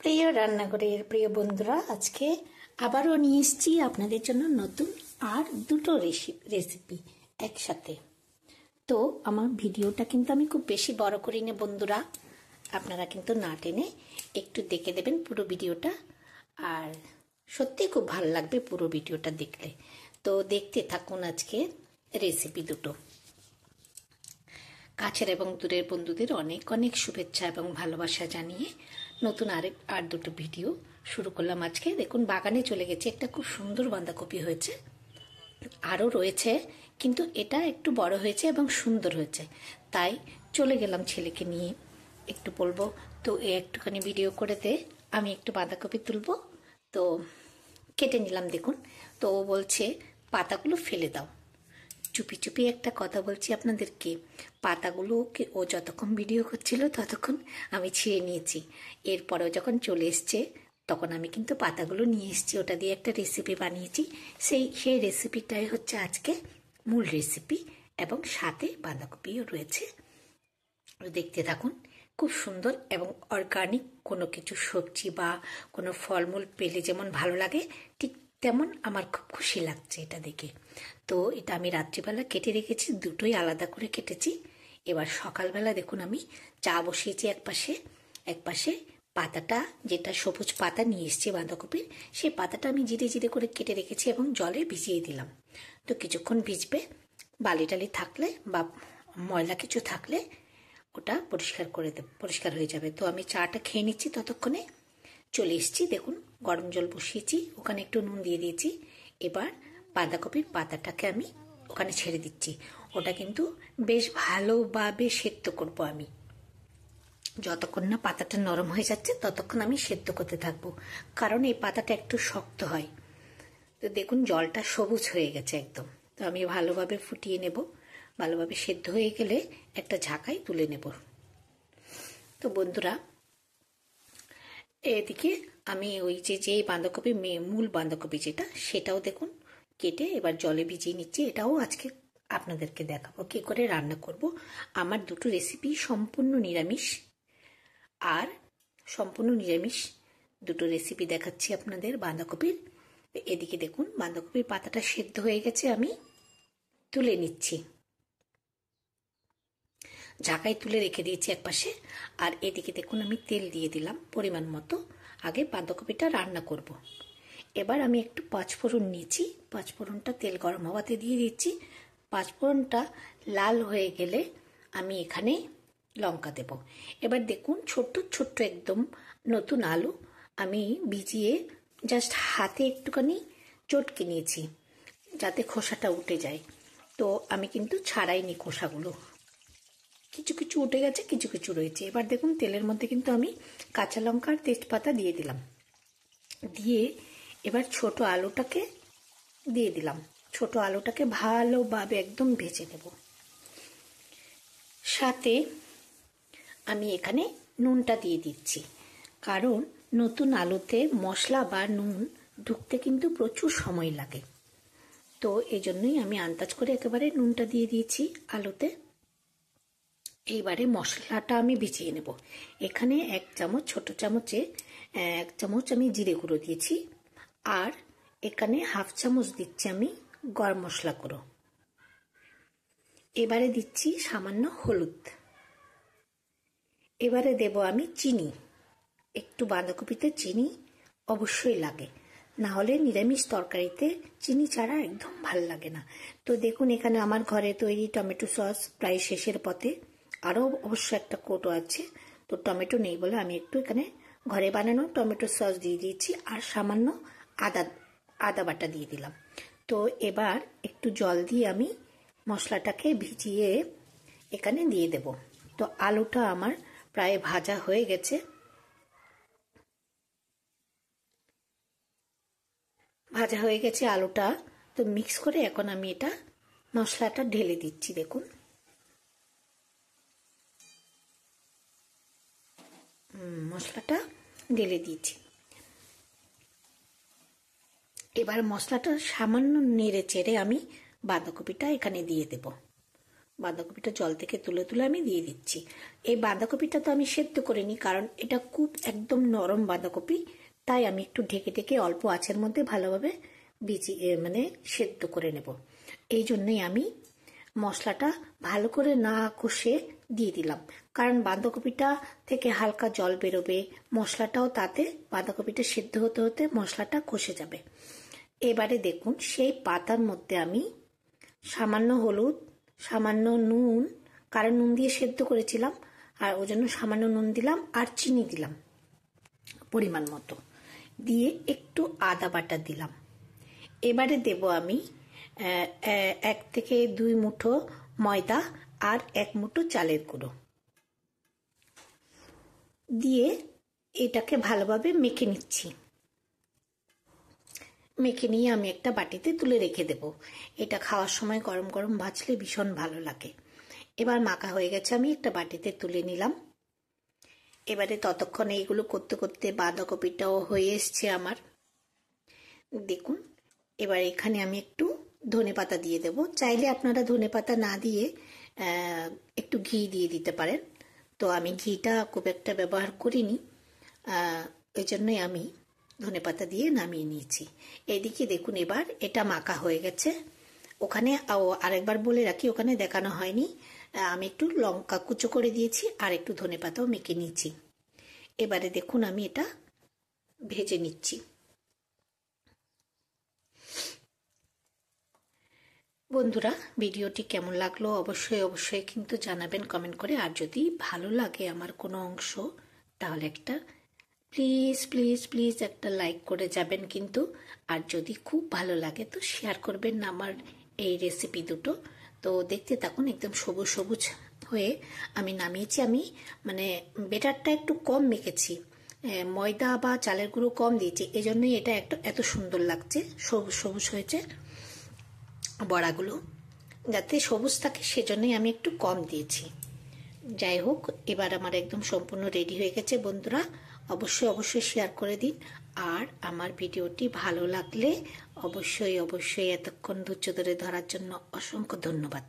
প্রিয় রান্নাঘরের প্রিয় বন্ধুরা, আজকে আবারও নিয়ে এসেছি আপনাদের জন্য নতুন আর দুটো রেসিপি একসাথে। তো আমার ভিডিওটা কিন্তু আমি খুব বেশি বড় করি না বন্ধুরা, আপনারা কিন্তু না টেনে একটু দেখে দেবেন পুরো ভিডিওটা, আর সত্যি খুব ভালো লাগবে পুরো ভিডিওটা দেখলে। তো দেখতে থাকুন আজকে রেসিপি দুটো। কাছের এবং দূরের বন্ধুদের অনেক অনেক শুভেচ্ছা এবং ভালোবাসা জানিয়ে নতুন আর দুটো ভিডিও শুরু করলাম আজকে। দেখুন, বাগানে চলে গেছে, একটা খুব সুন্দর বাঁধাকপি হয়েছে, আরও রয়েছে, কিন্তু এটা একটু বড় হয়েছে এবং সুন্দর হয়েছে, তাই চলে গেলাম ছেলেকে নিয়ে। একটু বলবো তো একটুখানি ভিডিও করে দে, আমি একটু বাঁধাকপি তুলবো। তো কেটে নিলাম দেখুন। তো ও বলছে পাতাগুলো ফেলে দাও। চুপি চুপি একটা কথা বলছি আপনাদেরকে, পাতাগুলোকে ও যতক্ষণ ভিডিও করছিল ততক্ষণ আমি ছিঁড়ে নিয়েছি। এরপরেও যখন চলে এসছে তখন আমি কিন্তু পাতাগুলো নিয়ে এসেছি, ওটা দিয়ে একটা রেসিপি বানিয়েছি। সেই রেসিপিটাই হচ্ছে আজকে মূল রেসিপি, এবং সাথে বাঁধাকপিও রয়েছে। দেখতে থাকুন, খুব সুন্দর এবং অর্গানিক কোনো কিছু সবজি বা কোনো ফলমূল পেলে যেমন ভালো লাগে, ঠিক তেমন আমার খুব খুশি লাগছে এটা দেখে। তো এটা আমি রাত্রিবেলা কেটে রেখেছি, দুটোই আলাদা করে কেটেছি। এবার সকালবেলা দেখুন আমি চা বসিয়েছি একপাশে পাতাটা, যেটা সবুজ পাতা নিয়ে এসেছি বাঁধাকপির, সেই পাতাটা আমি জিরে জিরে করে কেটে রেখেছি এবং জলে ভিজিয়ে দিলাম। তো কিছুক্ষণ ভিজবে, বালি টালি থাকলে বা ময়লা কিছু থাকলে ওটা পরিষ্কার হয়ে যাবে। তো আমি চাটা খেয়ে নিচ্ছি, ততক্ষণে চলে এসেছি। দেখুন, গরম জল বসিয়েছি, ওখানে একটু নুন দিয়ে দিয়েছি। এবার বাঁধাকপির পাতাটাকে আমি ওখানে ছেড়ে দিচ্ছি। ওটা কিন্তু বেশ ভালোভাবে সেদ্ধ করব আমি। যতক্ষণ না পাতাটা নরম হয়ে যাচ্ছে ততক্ষণ আমি সেদ্ধ করতে থাকবো, কারণ এই পাতাটা একটু শক্ত হয়। তো দেখুন, জলটা সবুজ হয়ে গেছে একদম। তো আমি ভালোভাবে ফুটিয়ে নেব, ভালোভাবে সেদ্ধ হয়ে গেলে একটা ঝাঁকায় তুলে নেব। তো বন্ধুরা, এদিকে আমি ওই যে বাঁধাকপি, মূল বাঁধাকপি যেটা, সেটাও দেখুন কেটে এবার জলে ভিজিয়ে নিচ্ছি। এটাও আজকে আপনাদেরকে দেখাবো কি করে রান্না করব। আমার দুটো রেসিপি সম্পূর্ণ নিরামিষ, আর সম্পূর্ণ নিরামিষ দুটো রেসিপি দেখাচ্ছি আপনাদের বাঁধাকপির। এদিকে দেখুন, বাঁধাকপির পাতাটা সেদ্ধ হয়ে গেছে, আমি তুলে নিচ্ছি, ঝাঁকায় তুলে রেখে দিয়েছি একপাশে। আর এদিকে দেখুন আমি তেল দিয়ে দিলাম পরিমাণ মতো, আগে বাঁধাকপিটা রান্না করব। এবার আমি একটু পাঁচফোড়ন নিয়েছি, পাঁচফোড়নটা তেল গরম হওয়াতে দিয়ে দিচ্ছি। পাঁচফোড়নটা লাল হয়ে গেলে আমি এখানে লঙ্কা দেব। এবার দেখুন, ছোট্ট ছোট্ট একদম নতুন আলু আমি ভিজিয়ে জাস্ট হাতে একটুখানি চটকে নিয়েছি, যাতে খোসাটা উঠে যায়। তো আমি কিন্তু ছাড়াইনি খোসাগুলো, কিছু কিছু উঠে গেছে, কিছু কিছু রয়েছে। এবার দেখুন, তেলের মধ্যে কিন্তু আমি কাঁচা লঙ্কা আর তেজপাতা দিয়ে দিলাম, দিয়ে এবার ছোট আলুটাকে দিয়ে দিলাম। ছোট আলুটাকে ভালোভাবে একদম ভেজে নেব। সাথে আমি এখানে নুনটা দিয়ে দিচ্ছি, কারণ নতুন আলুতে মশলা বা নুন ঢুকতে কিন্তু প্রচুর সময় লাগে। তো এই জন্যই আমি আন্দাজ করে একেবারে নুনটা দিয়ে দিয়েছি আলুতে। এইবারে মশলাটা আমি ভিজিয়ে নেব। এখানে এক চামচ, ছোট চামচে এক চামচ আমি জিরে গুঁড়ো দিয়েছি, আর এখানে হাফ চামচ দিচ্ছি আমি গরম মশলা গুঁড়ো। এবারে দিচ্ছি সামান্য হলুদ। এবারে দেব আমি চিনি, একটু বাঁধাকপিতে চিনি অবশ্যই লাগে, না হলে নিরামিষ তরকারিতে চিনি ছাড়া একদম ভাল লাগে না। তো দেখুন, এখানে আমার ঘরে তৈরি টমেটো সস প্রায় শেষের পথে, আরও অবশ্য একটা কৌটো আছে, তো টমেটো নেই বলে আমি একটু এখানে ঘরে বানানো টমেটো সস দিয়ে দিয়েছি, আর সামান্য আদা বাটা দিয়ে দিলাম। তো এবার একটু জল দিয়ে আমি মশলাটাকে ভিজিয়ে এখানে দিয়ে দেব। তো আলুটা আমার প্রায় ভাজা হয়ে গেছে, আলুটা। তো মিক্স করে এখন আমি এটা মশলাটা ঢেলে দিচ্ছি। দেখুন, মশলাটা ঢেলে দিয়েছি। এবার মশলাটা সামান্য নেড়ে চেড়ে আমি বাঁধাকপিটা এখানে দিয়ে দেব। বাঁধাকপিটা জল থেকে তুলে তুলে আমি দিয়ে দিচ্ছি। এই বাঁধাকপিটা তো আমি সেদ্ধ করিনি, কারণ এটা খুব একদম নরম বাঁধাকপি, তাই আমি একটু ঢেকে ঢেকে অল্প আঁচের মধ্যে ভালোভাবে মানে সেদ্ধ করে নেব। এই জন্যই আমি মশলাটা ভালো করে না কষে দিয়ে দিলাম, কারণ বাঁধাকপিটা থেকে হালকা জল বেরোবে, মশলাটাও তাতে বাঁধাকপিটা সেদ্ধ হতে হতে মশলাটা কষে যাবে। এবারে দেখুন সেই পাতার মধ্যে আমি সামান্য হলুদ, সামান্য নুন, কারণ নুন দিয়ে সেদ্ধ করেছিলাম, আর ওই জন্য সামান্য নুন দিলাম, আর চিনি দিলাম পরিমাণ মতো, দিয়ে একটু আদা বাটা দিলাম। এবারে দেব আমি 1 থেকে 2 মুঠো ময়দা আর 1 মুঠো চালের গুঁড়ো দিয়ে এটাকে ভালোভাবে মেখে নিচ্ছি। মেখে নিয়ে আমি একটা বাটিতে তুলে রেখে দেব। এটা খাওয়ার সময় গরম গরম ভাজলে ভীষণ ভালো লাগে। এবার মাখা হয়ে গেছে, আমি একটা বাটিতে তুলে নিলাম। এবারে ততক্ষণে এইগুলো করতে করতে বাঁধাকপিটাও হয়ে এসছে আমার, দেখুন। এবার এখানে আমি একটু ধনেপাতা দিয়ে দেব। চাইলে আপনারা ধনেপাতা না দিয়ে একটু ঘি দিয়ে দিতে পারেন, তো আমি ঘিটা খুব একটা ব্যবহার করিনি, ওই জন্যই আমি ধনেপাতা দিয়ে নামিয়ে নিয়েছি। এইদিকে দেখুন এবার এটা মাখা হয়ে গেছে। ওখানে আরেকবার বলে রাখি, ওখানে দেখানো হয়নি, আমি একটু লঙ্কা কুচো করে দিয়েছি আর একটু ধনেপাতাও মেখে নিয়েছি। এবারে দেখুন আমি এটা ভেজে নিচ্ছি। বন্ধুরা, ভিডিওটি কেমন লাগলো অবশ্যই অবশ্যই কিন্তু জানাবেন কমেন্ট করে। আর যদি ভালো লাগে আমার কোনো অংশ, তাহলে একটা প্লিজ প্লিজ প্লিজ একটা লাইক করে যাবেন কিন্তু। আর যদি খুব ভালো লাগে তো শেয়ার করবেন আমার এই রেসিপি দুটো। তো দেখতে থাকুন, একদম সবুজ সবুজ হয়ে আমি নামিয়েছি। আমি মানে বেটারটা একটু কম মেখেছি, ময়দা বা চালের গুঁড়ো কম দিয়েছি, এই জন্যই এটা এত সুন্দর লাগছে, সবুজ সবুজ হয়েছে বড়াগুলো। যাতে সবুজ থাকে সেজন্যই আমি একটু কম দিয়েছি। যাই হোক, এবার আমার একদম সম্পূর্ণ রেডি হয়ে গেছে। বন্ধুরা, অবশ্যই অবশ্যই শেয়ার করে দিন। আর আমার ভিডিওটি ভালো লাগলে অবশ্যই অবশ্যই এতক্ষণ ধৈর্য ধরে ধরার জন্য অসংখ্য ধন্যবাদ।